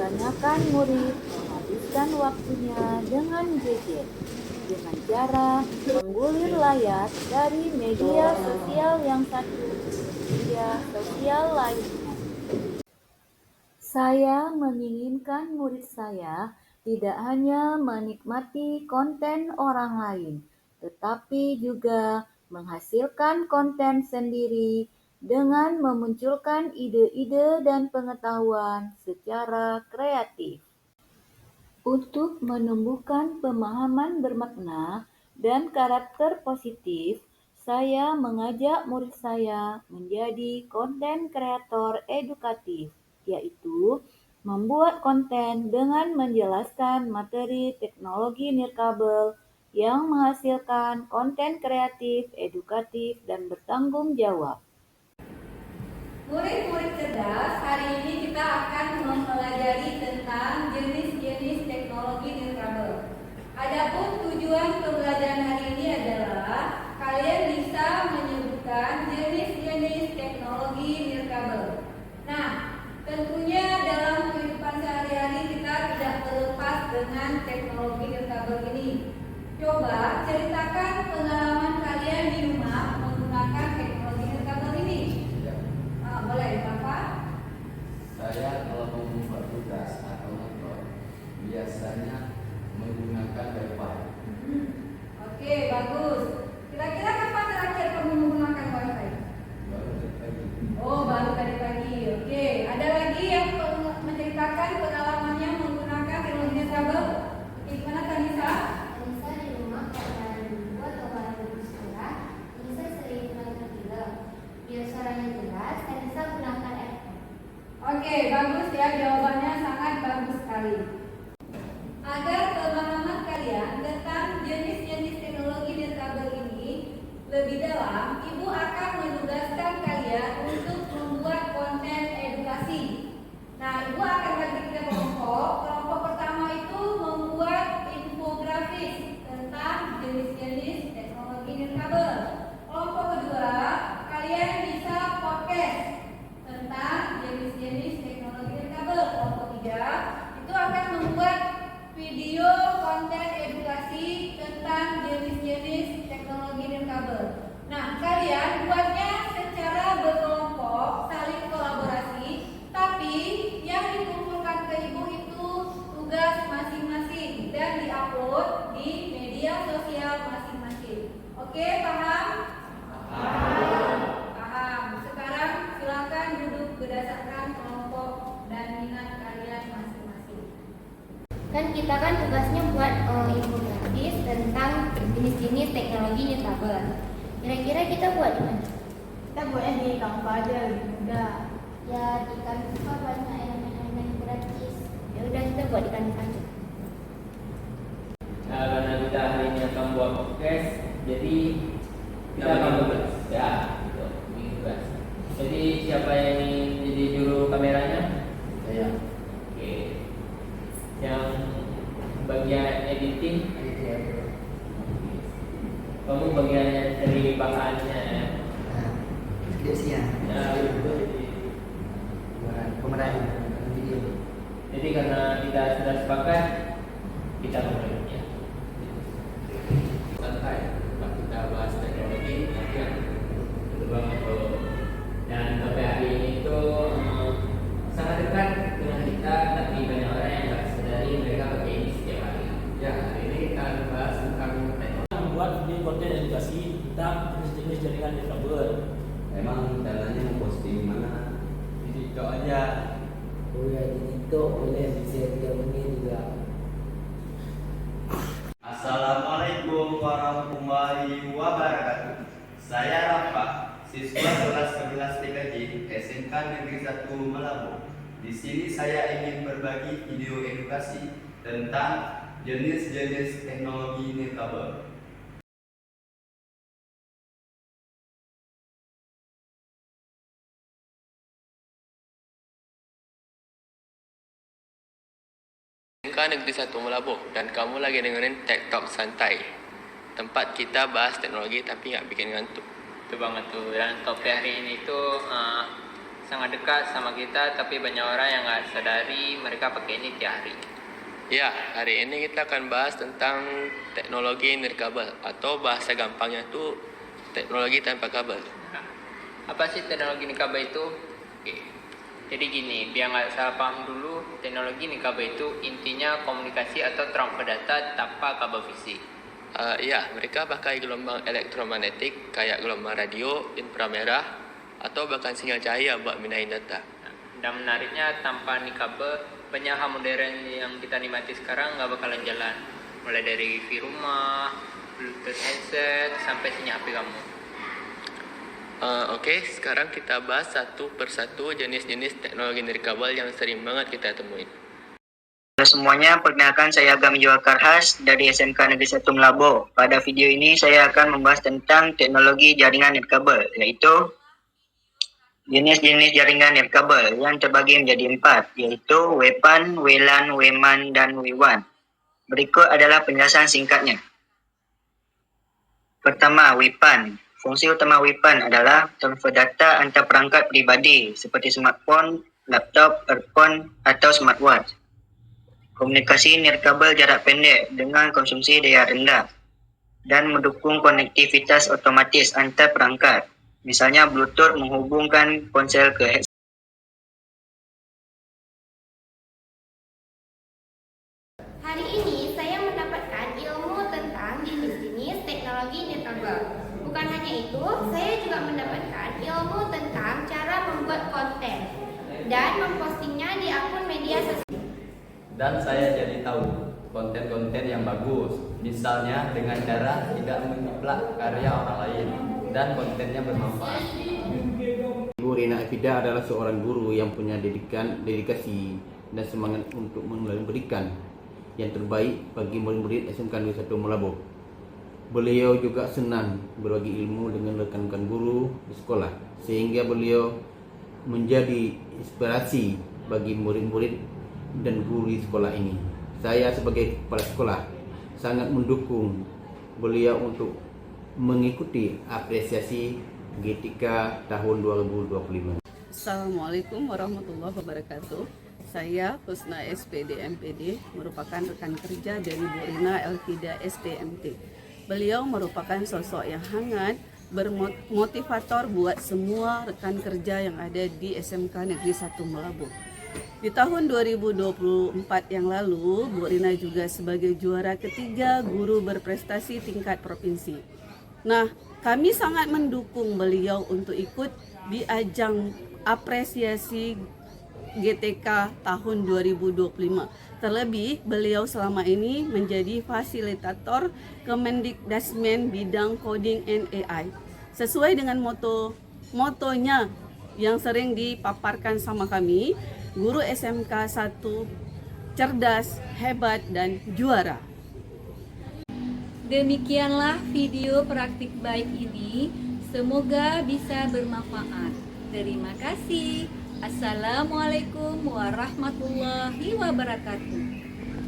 kebanyakan murid menghabiskan waktunya dengan gadget dengan cara menggulir layar dari media sosial yang satu ke media sosial lainnya. Saya menginginkan murid saya tidak hanya menikmati konten orang lain, tetapi juga menghasilkan konten sendiri dengan memunculkan ide-ide dan pengetahuan secara kreatif. Untuk menumbuhkan pemahaman bermakna dan karakter positif, saya mengajak murid saya menjadi konten kreator edukatif, yaitu membuat konten dengan menjelaskan materi teknologi nirkabel yang menghasilkan konten kreatif, edukatif, dan bertanggung jawab. Murid-murid cerdas, hari ini kita akan mempelajari tentang jenis-jenis teknologi nirkabel. Adapun tujuan pembelajaran hari ini adalah kalian bisa menyebutkan jenis-jenis teknologi nirkabel. Nah, tentunya dalam kehidupan sehari-hari kita tidak terlepas dengan teknologi nirkabel ini. Coba ceritakan pengalaman kalian di rumah menggunakan teknologi nirkabel ini. Boleh, Bapak? Saya kalau mau membuat tugas atau nonton biasanya menggunakan Wi-Fi. Oke, bagus. Kira-kira kapan terakhir kamu menggunakan Wi-Fi? Baru tadi. Oh, baru tadi pagi. Oke, ada lagi yang menceritakan pengalamannya menggunakan teknologi kabel? Gimana, Kanisa? Anissa di rumah karena ada buku atau barang di sekolah, Anissa sering menonton film. Biar suaranya jelas, Anissa gunakan earphone. Oke, bagus ya, jawabannya sangat bagus sekali. Agar pemahaman kalian tentang jenis-jenis teknologi nirkabel ini lebih dalam, Ibu akan menugaskan kalian untuk membuat konten edukasi. Nah, Ibu akan bagi 3 kelompok. Kelompok pertama itu membuat infografis tentang jenis-jenis teknologi nirkabel. Kelompok kedua, kalian bisa podcast tentang jenis-jenis teknologi nirkabel. Kelompok 3 itu akan membuat video konten edukasi tentang jenis-jenis teknologi nirkabel. Nah, kalian buatnya secara berkelompok, saling kolaborasi, tapi yang dikumpulkan ke Ibu itu tugas masing-masing dan diupload di media sosial masing-masing. Oke, paham? Paham. Sekarang silakan duduk berdasarkan kelompok dan minat kalian masing-masing. Kan kita kan tugasnya buat infografis tentang jenis-jenis teknologi nirkabel. Kira-kira kita buat di mana? Kita buatnya di Canva aja, lebih mudah. Ya di Canva banyak elemen-elemen gratis. Ya udah kita buat di Canva aja. Nah, karena kita hari ini akan buat podcast, jadi kita akan tugas. Ya, gitu. Ini tugas. Jadi siapa yang ingin jadi juru kameranya? Saya. Oke. Yang bagian editing, kamu bagian dari bahannya ya. Skripsian. Nah, itu Pemeran video. jadi karena kita sudah sepakat, kita mulai ya. Santai. Tempat kita bahas teknologi latihan. Betul banget bro. Dan sampai hari ini itu sangat dekat dengan kita, tapi banyak orang yang nggak sadari mereka pakai ini setiap hari. Ya, hari ini kita akan bahas tentang teknologi. Membuat video konten edukasi tentang jenis-jenis jaringan nirkabel. Emang caranya mau posting mana? Di TikTok aja. Oh ya di TikTok boleh bisa 3 menit juga. Assalamualaikum warahmatullahi wabarakatuh. Saya Rafa, siswa kelas 11 TKJ SMK Negeri 1 Melabu. Di sini saya ingin berbagi video edukasi tentang jenis-jenis teknologi nirkabel. SMK Negeri 1 Melabuh dan kamu lagi dengerin Tech Talk Santai. Tempat kita bahas teknologi tapi nggak bikin ngantuk. Itu banget tuh. Dan topik hari ini tuh sangat dekat sama kita, tapi banyak orang yang nggak sadari mereka pakai ini tiap hari. Ya, hari ini kita akan bahas tentang teknologi nirkabel atau bahasa gampangnya itu teknologi tanpa kabel. Nah, apa sih teknologi nikabel itu? Oke. Jadi gini, biar nggak salah paham dulu, teknologi nikabel itu intinya komunikasi atau transfer data tanpa kabel fisik. Ya, mereka pakai gelombang elektromagnetik kayak gelombang radio, inframerah, atau bahkan sinyal cahaya buat mindahin data. Dan menariknya, tanpa nikabel, banyak hal modern yang kita nikmati sekarang nggak bakalan jalan. Mulai dari wifi rumah, bluetooth headset, sampai sinyal HP kamu. Oke, sekarang kita bahas satu persatu jenis-jenis teknologi nirkabel yang sering banget kita temuin. Halo semuanya, perkenalkan saya Agam Yuwal Karhas dari SMK Negeri 1 Melabo. Pada video ini saya akan membahas tentang teknologi jaringan nirkabel, yaitu jenis-jenis jaringan nirkabel yang terbagi menjadi 4, yaitu WPAN, WLAN, WMAN, dan WWAN. Berikut adalah penjelasan singkatnya. Pertama, WPAN. Fungsi utama WPAN adalah transfer data antar perangkat pribadi seperti smartphone, laptop, earphone, atau smartwatch. Komunikasi nirkabel jarak pendek dengan konsumsi daya rendah dan mendukung konektivitas otomatis antar perangkat. Misalnya Bluetooth menghubungkan ponsel ke headset. Hari ini saya mendapatkan ilmu tentang jenis-jenis teknologi nirkabel. Bukan hanya itu, saya juga mendapatkan ilmu tentang cara membuat konten dan mempostingnya di akun media sosial. Dan saya jadi tahu konten-konten yang bagus, misalnya dengan cara tidak menjiplak karya orang lain dan kontennya bermanfaat. Ibu Rina Afida adalah seorang guru yang punya dedikasi dan semangat untuk memberikan yang terbaik bagi murid-murid SMK Negeri 1 Melabo. Beliau juga senang berbagi ilmu dengan rekan-rekan guru di sekolah, sehingga beliau menjadi inspirasi bagi murid-murid dan guru di sekolah ini. Saya sebagai kepala sekolah sangat mendukung beliau untuk mengikuti apresiasi GTK tahun 2025. Assalamualaikum warahmatullahi wabarakatuh. Saya Husna SPD MPD, merupakan rekan kerja dari Bu Rina Elfida STMT. Beliau merupakan sosok yang hangat, bermotivator buat semua rekan kerja yang ada di SMK Negeri 1 Melabo. Di tahun 2024 yang lalu, Bu Rina juga sebagai juara ketiga guru berprestasi tingkat provinsi. Nah, kami sangat mendukung beliau untuk ikut di ajang apresiasi GTK tahun 2025. Terlebih, beliau selama ini menjadi fasilitator Kemendikdasmen bidang coding and AI. Sesuai dengan motonya yang sering dipaparkan sama kami, guru SMK 1 cerdas, hebat, dan juara. Demikianlah video praktik baik ini. Semoga bisa bermanfaat. Terima kasih. Assalamualaikum warahmatullahi wabarakatuh.